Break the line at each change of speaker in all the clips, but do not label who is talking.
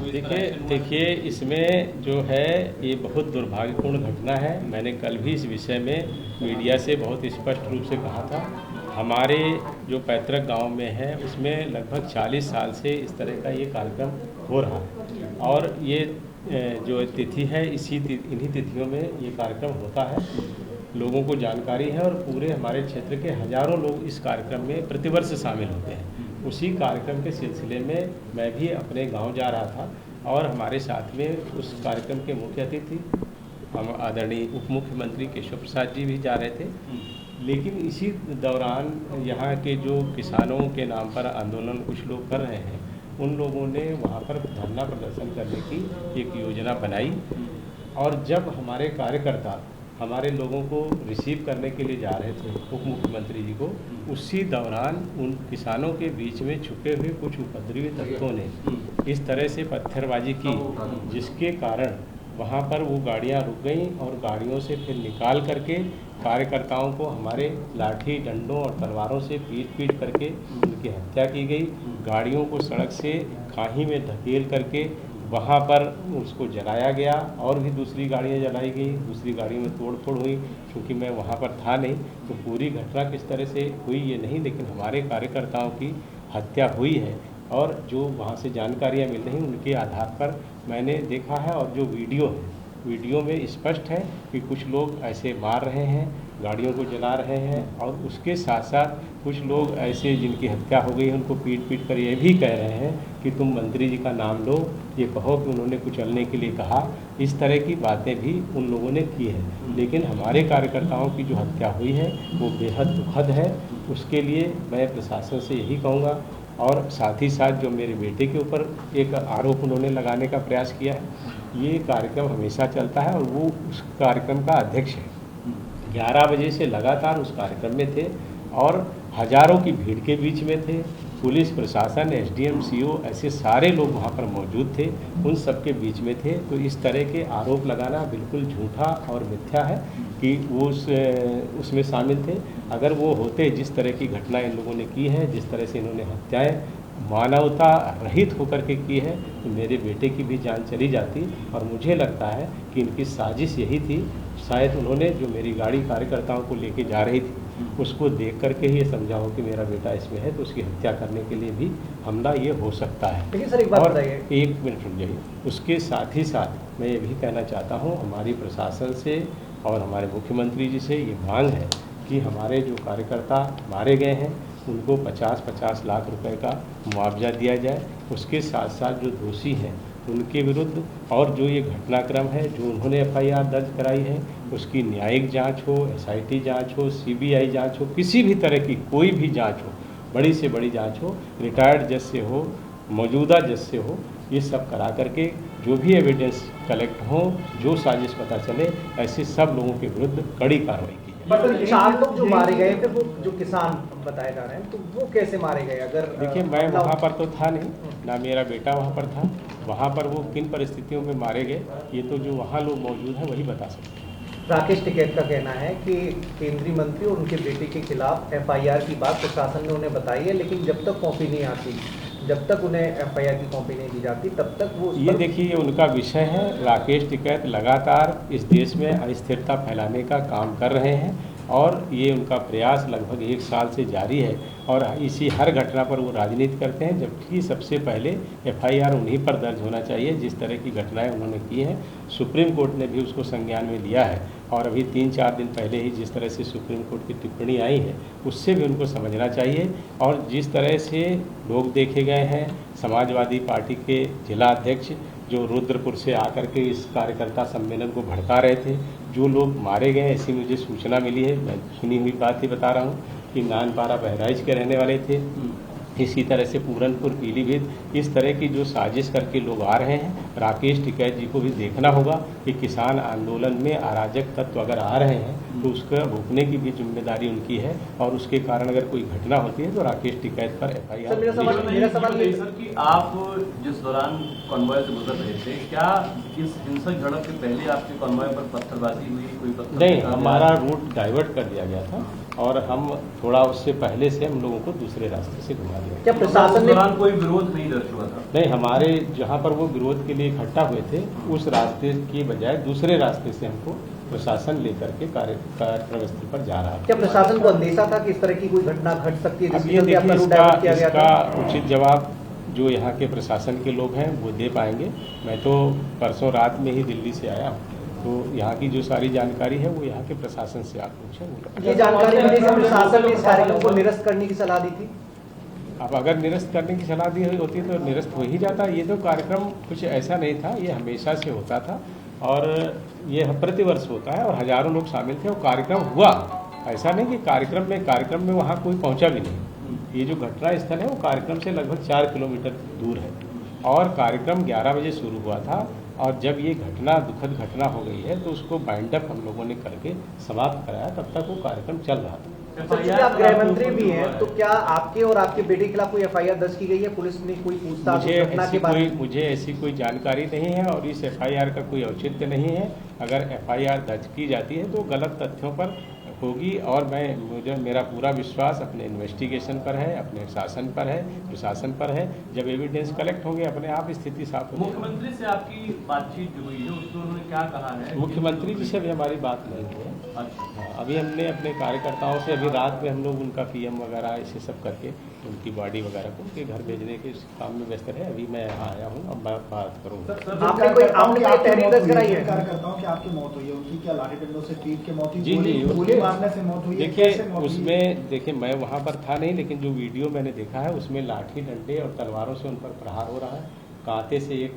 देखिए इसमें जो है ये बहुत दुर्भाग्यपूर्ण घटना है। मैंने कल भी इस विषय में मीडिया से बहुत स्पष्ट रूप से कहा था। हमारे जो पैतृक गांव में है उसमें लगभग 40 साल से इस तरह का ये कार्यक्रम हो रहा है और ये जो तिथि है इन्हीं तिथियों में ये कार्यक्रम होता है। लोगों को जानकारी है और पूरे हमारे क्षेत्र के हजारों लोग इस कार्यक्रम में प्रतिवर्ष शामिल होते हैं। उसी कार्यक्रम के सिलसिले में मैं भी अपने गांव जा रहा था और हमारे साथ में उस कार्यक्रम के मुख्य अतिथि हम आदरणीय उप मुख्यमंत्री केशव प्रसाद जी भी जा रहे थे। लेकिन इसी दौरान यहाँ के जो किसानों के नाम पर आंदोलन कुछ लोग कर रहे हैं, उन लोगों ने वहाँ पर धरना प्रदर्शन करने की एक योजना बनाई और जब हमारे कार्यकर्ता हमारे लोगों को रिसीव करने के लिए जा रहे थे उप मुख्यमंत्री जी को, उसी दौरान उन किसानों के बीच में छुपे हुए कुछ उपद्रवी तत्वों ने इस तरह से पत्थरबाजी की जिसके कारण वहाँ पर वो गाड़ियाँ रुक गईं और गाड़ियों से फिर निकाल करके कार्यकर्ताओं को हमारे लाठी डंडों और तलवारों से पीट करके उनकी हत्या की गई। गाड़ियों को सड़क से खाई में धकेल करके वहाँ पर उसको जलाया गया और भी दूसरी गाड़ियाँ जलाई गई, दूसरी गाड़ी में तोड़फोड़ हुई। क्योंकि मैं वहाँ पर था नहीं तो पूरी घटना किस तरह से हुई ये नहीं, लेकिन हमारे कार्यकर्ताओं की हत्या हुई है और जो वहाँ से जानकारियाँ मिल रही उनके आधार पर मैंने देखा है। और जो वीडियो में स्पष्ट है कि कुछ लोग ऐसे मार रहे हैं, गाड़ियों को जला रहे हैं और उसके साथ साथ कुछ लोग ऐसे जिनकी हत्या हो गई है उनको पीट कर ये भी कह रहे हैं कि तुम मंत्री जी का नाम लो, ये कहो कि उन्होंने कुचलने के लिए कहा। इस तरह की बातें भी उन लोगों ने की है। लेकिन हमारे कार्यकर्ताओं की जो हत्या हुई है वो बेहद दुखद है। उसके लिए मैं प्रशासन से यही कहूँगा और साथ ही साथ जो मेरे बेटे के ऊपर एक आरोप उन्होंने लगाने का प्रयास किया है, ये कार्यक्रम हमेशा चलता है और वो उस कार्यक्रम का अध्यक्ष है। 11 बजे से लगातार उस कार्यक्रम में थे और हजारों की भीड़ के बीच में थे। पुलिस प्रशासन, एसडीएम, सीओ ऐसे सारे लोग वहाँ पर मौजूद थे, उन सब के बीच में थे। तो इस तरह के आरोप लगाना बिल्कुल झूठा और मिथ्या है कि वो उसमें शामिल थे। अगर वो होते, जिस तरह की घटना इन लोगों ने की है, जिस तरह से इन्होंने हत्याएं मानवता रहित होकर के की है, तो मेरे बेटे की भी जान चली जाती। और मुझे लगता है कि इनकी साजिश यही थी। शायद उन्होंने जो मेरी गाड़ी कार्यकर्ताओं को लेके जा रही थी उसको देख करके ही ये समझा हो कि मेरा बेटा इसमें है, तो उसकी हत्या करने के लिए भी हमला ये हो सकता है।
लेकिन सर एक बात बताइए,
एक मिनट रुक जाइए। उसके साथ ही साथ मैं ये भी कहना चाहता हूँ हमारी प्रशासन से और हमारे मुख्यमंत्री जी से ये मांग है कि हमारे जो कार्यकर्ता मारे गए हैं उनको 50-50 लाख रुपए का मुआवजा दिया जाए। उसके साथ साथ जो दोषी हैं उनके विरुद्ध और जो ये घटनाक्रम है जो उन्होंने एफआईआर दर्ज कराई है उसकी न्यायिक जांच हो, एसआईटी जांच हो, सीबीआई जांच हो, किसी भी तरह की कोई भी जांच हो, बड़ी से बड़ी जांच हो, रिटायर्ड जज से हो, मौजूदा जज से हो, ये सब करा करके जो भी एविडेंस कलेक्ट हो, जो साजिश पता चले, ऐसे सब लोगों के विरुद्ध कड़ी कार्रवाई की जाए।
4 लोग जो मारे गए थे वो जो किसान बताए जा रहे हैं, तो वो कैसे मारे गए? अगर
देखिए मैं वहाँ पर तो था नहीं, ना मेरा बेटा वहाँ पर था। वहाँ पर वो किन परिस्थितियों में मारे गए ये तो जो वहाँ लोग मौजूद हैं वही बता सकते हैं।
राकेश टिकैत का कहना है कि केंद्रीय मंत्री और उनके बेटे के खिलाफ एफआईआर की बात प्रशासन ने उन्हें बताई है, लेकिन जब तक कॉपी नहीं आती, जब तक उन्हें एफआईआर की कॉपी नहीं दी जाती, तब तक वो
ये देखिए ये उनका विषय है। राकेश टिकैत लगातार इस देश में अस्थिरता फैलाने का काम कर रहे हैं और ये उनका प्रयास लगभग 1 साल से जारी है और इसी हर घटना पर वो राजनीति करते हैं, जबकि सबसे पहले एफआईआर उन्हीं पर दर्ज होना चाहिए जिस तरह की घटनाएं उन्होंने की हैं। सुप्रीम कोर्ट ने भी उसको संज्ञान में लिया है और अभी 3-4 दिन पहले ही जिस तरह से सुप्रीम कोर्ट की टिप्पणी आई है उससे भी उनको समझना चाहिए। और जिस तरह से लोग देखे गए हैं, समाजवादी पार्टी के जिला अध्यक्ष जो रुद्रपुर से आकर के इस कार्यकर्ता सम्मेलन को भड़का रहे थे, जो लोग मारे गए ऐसी मुझे सूचना मिली है, मैं सुनी हुई बात ही बता रहा हूँ कि नानपारा बहराइच के रहने वाले थे। इसी तरह से पूरनपुर, पीलीभीत, इस तरह की जो साजिश करके लोग आ रहे हैं। राकेश टिकैत जी को भी देखना होगा कि किसान आंदोलन में अराजक तत्व अगर आ रहे हैं तो उसका रोकने की भी जिम्मेदारी उनकी है और उसके कारण अगर कोई घटना होती है तो राकेश टिकैत पर एफआईआर।
मेरा सवाल ये सर कि आप जिस दौरान कॉन्वॉय से गुजर रहे थे, क्या इस हिंसक झड़प के पहले आपके कॉन्वॉय पर पत्थरबाजी हुई? कोई पत्थर
नहीं, हमारा रूट डाइवर्ट कर दिया गया था और हम थोड़ा उससे पहले से हम लोगों को दूसरे रास्ते से घुमा दिया।
क्या प्रशासन ने
दौरान कोई विरोध नहीं दर्ज हुआ था?
नहीं, हमारे जहाँ पर वो विरोध के लिए इकट्ठा हुए थे उस रास्ते की बजाय दूसरे रास्ते से हमको प्रशासन लेकर के कार्यक्रम स्थल पर जा रहा है।
क्या प्रशासन को अंदेशा था कि इस तरह की कोई घटना घट सकती है
अब
जिसके
ये
चलते आपका
देखिए,
रूट डाइवर्ट किया गया
इसका
था?
उचित जवाब जो यहाँ के प्रशासन के लोग हैं वो दे पाएंगे। मैं तो परसों रात में ही दिल्ली से आया हूँ, तो यहाँ की जो सारी जानकारी है वो यहाँ के प्रशासन से आप पूछें।
ये जानकारी मिली कि प्रशासन ने इस कार्यक्रम को निरस्त करने की सलाह दी थी।
अब अगर निरस्त करने की सलाह दी हुई होती तो निरस्त हो ही जाता। ये तो कार्यक्रम कुछ ऐसा नहीं था, ये हमेशा से होता था और ये प्रतिवर्ष होता है और हजारों लोग शामिल थे और कार्यक्रम हुआ। ऐसा नहीं कि कार्यक्रम में वहाँ कोई पहुँचा भी नहीं। ये जो घटना स्थल है वो कार्यक्रम से लगभग 4 किलोमीटर दूर है और कार्यक्रम 11 बजे शुरू हुआ था और जब ये घटना दुखद घटना हो गई है तो उसको बाइंड अप हम लोगों ने करके समाप्त कराया। तब तक वो कार्यक्रम चल रहा था।
चूंकि आप गृह मंत्री भी हैं, तो क्या आपके और आपके बेटे के खिलाफ कोई एफआईआर दर्ज की गई है? पुलिस ने कोई पूछताछ उस घटना के बारे में?
मुझे ऐसी कोई जानकारी नहीं है और इस एफआईआर का कोई औचित्य नहीं है। अगर एफआईआर दर्ज की जाती है तो गलत तथ्यों पर होगी और मेरा पूरा विश्वास अपने इन्वेस्टिगेशन पर है, अपने शासन पर है, प्रशासन पर है। जब एविडेंस कलेक्ट होंगे अपने आप स्थिति साफ होगी।
मुख्यमंत्री से आपकी बातचीत जो हुई है उसमें उन्होंने क्या कहा है?
मुख्यमंत्री जी से अभी हमारी बात नहीं हुई है। अभी हमने अपने कार्यकर्ताओं से अभी रात में हम लोग उनका पीएम वगैरह ऐसे सब करके उनकी बॉडी वगैरह को उनके घर भेजने के काम में व्यस्त है। अभी मैं यहाँ आया हूँ, अब मैं बात करूँगा।
आपने कोई तहरीर दर्ज कराई है?
कार्यकर्ताओं की आपकी मौत हुई है, उनकी क्या लाठी डंडों से पीट के मौत हुई?
जी जी,
गोली मारने से मौत हुई है?
देखिए उसमें देखिए मैं वहाँ पर था नहीं, लेकिन जो वीडियो मैंने देखा है उसमें लाठी डंडे और तलवारों से उन पर प्रहार हो रहा है। कांटे से एक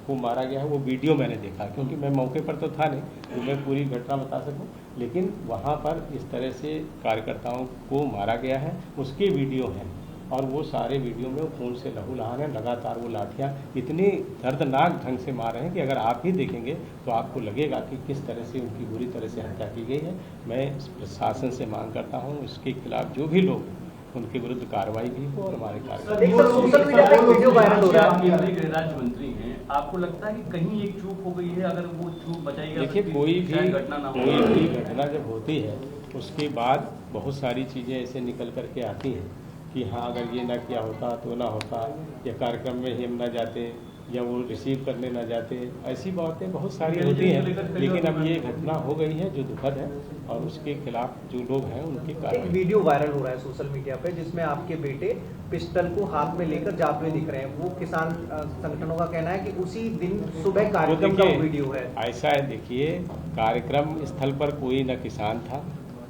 को मारा गया है, वो वीडियो मैंने देखा। क्योंकि मैं मौके पर तो था नहीं तो मैं पूरी घटना बता सकूं, लेकिन वहाँ पर इस तरह से कार्यकर्ताओं को मारा गया है उसके वीडियो हैं और वो सारे वीडियो में खून से लहू लहान है। लगातार वो लाठियाँ इतनी दर्दनाक ढंग से मार रहे हैं कि अगर आप ही देखेंगे तो आपको लगेगा कि किस तरह से उनकी बुरी तरह से हत्या की गई है। मैं प्रशासन से मांग करता हूँ इसके खिलाफ जो भी लोग उनके विरुद्ध कार्रवाई भी हो और हमारे
सोशल मीडिया पे वीडियो वायरल हो रहा है।
केंद्रीय गृह राज्य मंत्री हैं, आपको लगता है कि कहीं एक चूक हो गई है? अगर वो चूक बचाई जा
देखिए, कोई भी घटना जब होती है उसके बाद बहुत सारी चीज़ें ऐसे निकल करके आती हैं कि हाँ अगर ये ना किया होता तो ना होता, या कार्यक्रम में ही हम ना जाते, या वो रिसीव करने ना जाते, ऐसी बातें बहुत सारी होती हैं। लेकिन अब ये घटना हो गई है जो दुखद है और उसके खिलाफ जो लोग हैं उनकी
एक
कार्रवाई।
वीडियो वायरल हो रहा है सोशल मीडिया पे जिसमें आपके बेटे पिस्टल को हाथ में लेकर जाते हुए दिख रहे हैं। वो किसान संगठनों का कहना है कि उसी दिन सुबह कार्यक्रम का वीडियो है।
ऐसा है, देखिए कार्यक्रम स्थल पर कोई न किसान था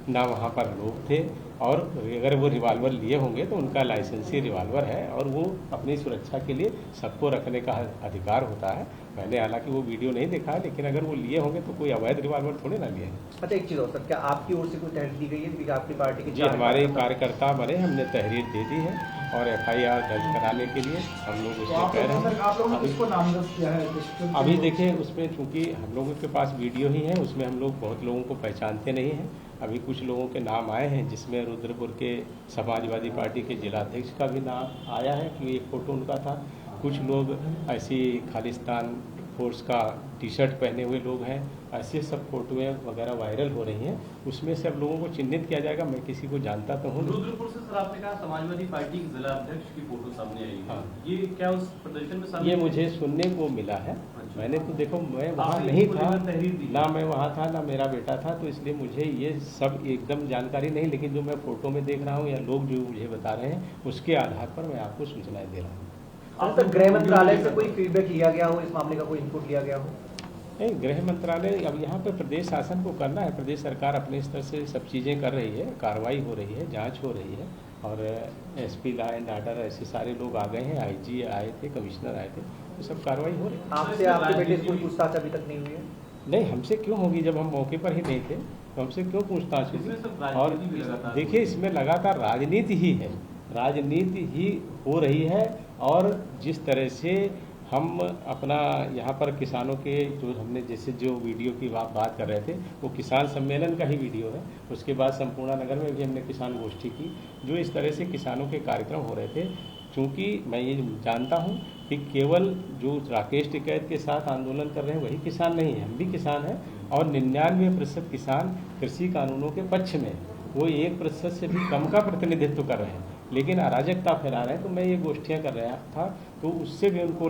ना वहाँ पर लोग थे और अगर वो रिवाल्वर लिए होंगे तो उनका लाइसेंसी रिवाल्वर है और वो अपनी सुरक्षा के लिए सबको रखने का अधिकार होता है। मैंने हालांकि वो वीडियो नहीं देखा है, लेकिन अगर वो लिए होंगे तो कोई अवैध रिवाल्वर थोड़े ना लिए हैं।
अच्छा, एक चीज़ और सर, क्या आपकी ओर से कोई तहरीर दी गई है कि आपकी पार्टी की?
जी, हमारे कार्यकर्ता बने, हमने तहरीर दे दी है और एफआईआर दर्ज कराने के लिए हम लोग उसमें कह रहे हैं। अभी देखिए उसमें चूँकि हम लोगों के पास वीडियो ही है, उसमें हम लोग बहुत लोगों को पहचानते नहीं हैं। अभी कुछ लोगों के नाम आए हैं जिसमें रुद्रपुर के समाजवादी पार्टी के जिलाध्यक्ष का भी नाम आया है कि एक फ़ोटो उनका था। कुछ लोग ऐसी खालिस्तान फोर्स का टी शर्ट पहने हुए लोग हैं। ऐसे सब फोटोएं वगैरह वायरल हो रही हैं, उसमें से अब लोगों को चिन्हित किया जाएगा। मैं किसी को जानता तो हूँ।
रुद्रपुर से सर आपने कहा समाजवादी पार्टी के जिला अध्यक्ष की फोटो सामने आई है।
हाँ।
ये क्या उस प्रदर्शन में शामिल?
ये मुझे सुनने को मिला है।
अच्छा।
मैंने तो देखो मैं वहाँ नहीं था ना, मैं वहाँ था ना मेरा बेटा था, तो इसलिए मुझे ये सब एकदम जानकारी नहीं। लेकिन जो मैं फोटो में देख रहा हूँ या लोग जो मुझे बता रहे हैं उसके आधार पर मैं आपको सूचनाएं दे रहा हूँ।
तो गृह मंत्रालय से कोई फीडबैक लिया गया हो, इस मामले का कोई इनपुट लिया गया हो?
नहीं, गृह मंत्रालय अब यहाँ पे प्रदेश शासन को करना है। प्रदेश सरकार अपने स्तर से सब चीज़ें कर रही है, कार्रवाई हो रही है, जांच हो रही है और एसपी लॉ एंड ऑर्डर ऐसे सारे लोग आ गए हैं, आईजी आए थे, कमिश्नर आए थे, तो सब कार्रवाई हो रही है।
आपसे आपके बेटे से कोई पूछताछ अभी तक नहीं हुई है?
नहीं, हमसे क्यों होगी जब हम मौके पर ही नहीं थे, तो हमसे क्यों पूछताछ होगी? और देखिए इसमें लगातार राजनीति ही है, राजनीति ही हो रही है। और जिस तरह से हम अपना यहाँ पर किसानों के जो हमने जैसे जो वीडियो की बात कर रहे थे वो किसान सम्मेलन का ही वीडियो है। उसके बाद संपूर्ण नगर में भी हमने किसान गोष्ठी की, जो इस तरह से किसानों के कार्यक्रम हो रहे थे। क्योंकि मैं ये जानता हूँ कि केवल जो राकेश टिकैत के साथ आंदोलन कर रहे हैं वही किसान नहीं है, हम भी किसान हैं और 99% किसान कृषि कानूनों के पक्ष में, वो 1% से भी कम का प्रतिनिधित्व कर रहे हैं, लेकिन अराजकता फैला रहे हैं। तो मैं ये गोष्ठियाँ कर रहा था, तो उससे भी उनको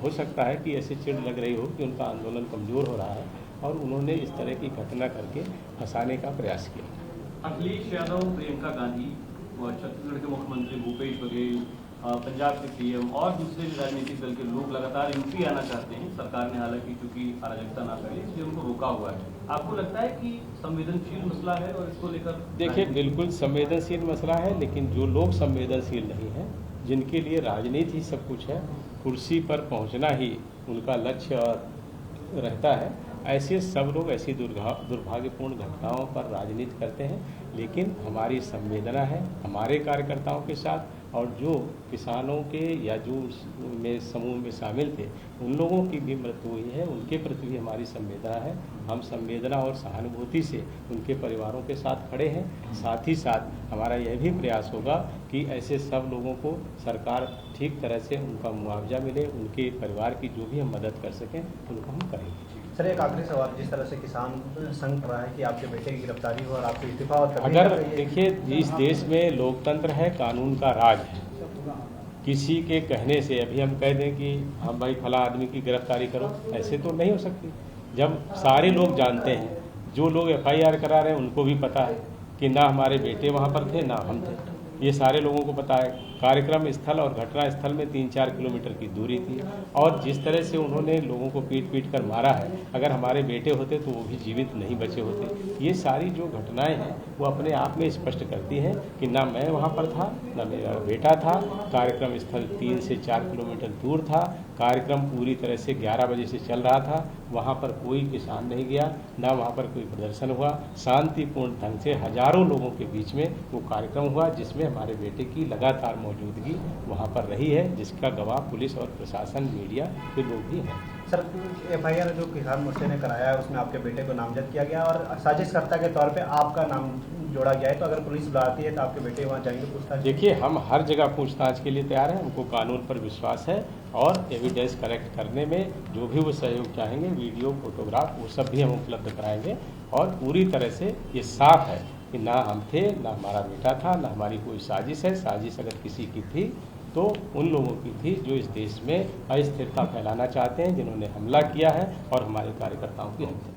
हो सकता है कि ऐसे चिढ़ लग रही हो कि उनका आंदोलन कमज़ोर हो रहा है और उन्होंने इस तरह की घटना करके फंसाने का प्रयास किया।
अखिलेश यादव, प्रियंका गांधी और छत्तीसगढ़ के मुख्यमंत्री भूपेश बघेल, पंजाब के पीएम और दूसरे भी राजनीतिक दल के लोग लगातार यूपी आना चाहते हैं। सरकार ने हालांकि चूंकि अराजकता ना करे इसलिए उनको रोका हुआ है। आपको लगता है कि संवेदनशील मसला है और इसको लेकर? देखिए,
बिल्कुल संवेदनशील मसला है, लेकिन जो लोग संवेदनशील नहीं हैं, जिनके लिए राजनीति ही सब कुछ है, कुर्सी पर पहुंचना ही उनका लक्ष्य रहता है, ऐसे सब लोग ऐसी दुर्भाग्यपूर्ण घटनाओं पर राजनीति करते हैं। लेकिन हमारी संवेदना है हमारे कार्यकर्ताओं के साथ, और जो किसानों के या जो समूह में शामिल थे उन लोगों की भी मृत्यु हुई है, उनके प्रति भी हमारी संवेदना है। हम संवेदना और सहानुभूति से उनके परिवारों के साथ खड़े हैं। साथ ही साथ हमारा यह भी प्रयास होगा कि ऐसे सब लोगों को सरकार ठीक तरह से उनका मुआवजा मिले, उनके परिवार की जो भी हम मदद कर सकें उनको हम करेंगे।
सर, एक आखिरी सवाल, जिस तरह से किसान संघ रहा है कि आपके बेटे की गिरफ्तारी हो और आपको इस्तीफा और
अगर देखिए, इस देश में लोकतंत्र है, कानून का राज है, किसी के कहने से अभी हम कह दें कि हम भाई फला आदमी की गिरफ्तारी करो, ऐसे तो नहीं हो सकती। जब सारे लोग जानते हैं, जो लोग FIR करा रहे हैं उनको भी पता है कि ना हमारे बेटे वहाँ पर थे ना हम थे, ये सारे लोगों को पता है। कार्यक्रम स्थल और घटना स्थल में 3-4 किलोमीटर की दूरी थी, और जिस तरह से उन्होंने लोगों को पीट कर मारा है, अगर हमारे बेटे होते तो वो भी जीवित नहीं बचे होते। ये सारी जो घटनाएं हैं वो अपने आप में स्पष्ट करती हैं कि ना मैं वहाँ पर था, ना मेरा बेटा था। कार्यक्रम स्थल 3 से 4 किलोमीटर दूर था। कार्यक्रम पूरी तरह से 11 बजे से चल रहा था। वहाँ पर कोई किसान नहीं गया, ना वहाँ पर कोई प्रदर्शन हुआ। शांतिपूर्ण ढंग से हजारों लोगों के बीच में वो कार्यक्रम हुआ, जिसमें हमारे बेटे की लगातार मौजूदगी वहाँ पर रही है, जिसका गवाह पुलिस और प्रशासन, मीडिया के लोग भी हैं।
सर, FIR जो किसान मोर्चे ने कराया है उसमें आपके बेटे को नामजद किया गया और साजिशकर्ता के तौर पे आपका नाम जोड़ा गया है, तो अगर पुलिस बुलाती है तो आपके बेटे वहाँ जाएंगे पूछताछ?
देखिए, हम हर जगह पूछताछ के लिए तैयार हैं। हमको कानून पर विश्वास है और एविडेंस कलेक्ट करने में जो भी वो सहयोग चाहेंगे, वीडियो, फोटोग्राफ, वो सब भी हम उपलब्ध कराएंगे। और पूरी तरह से ये साफ है कि ना हम थे, ना हमारा बेटा था, ना हमारी कोई साजिश है। साजिश अगर किसी की थी तो उन लोगों की थी जो इस देश में अस्थिरता फैलाना चाहते हैं, जिन्होंने हमला किया है और हमारे कार्यकर्ताओं की हत्या।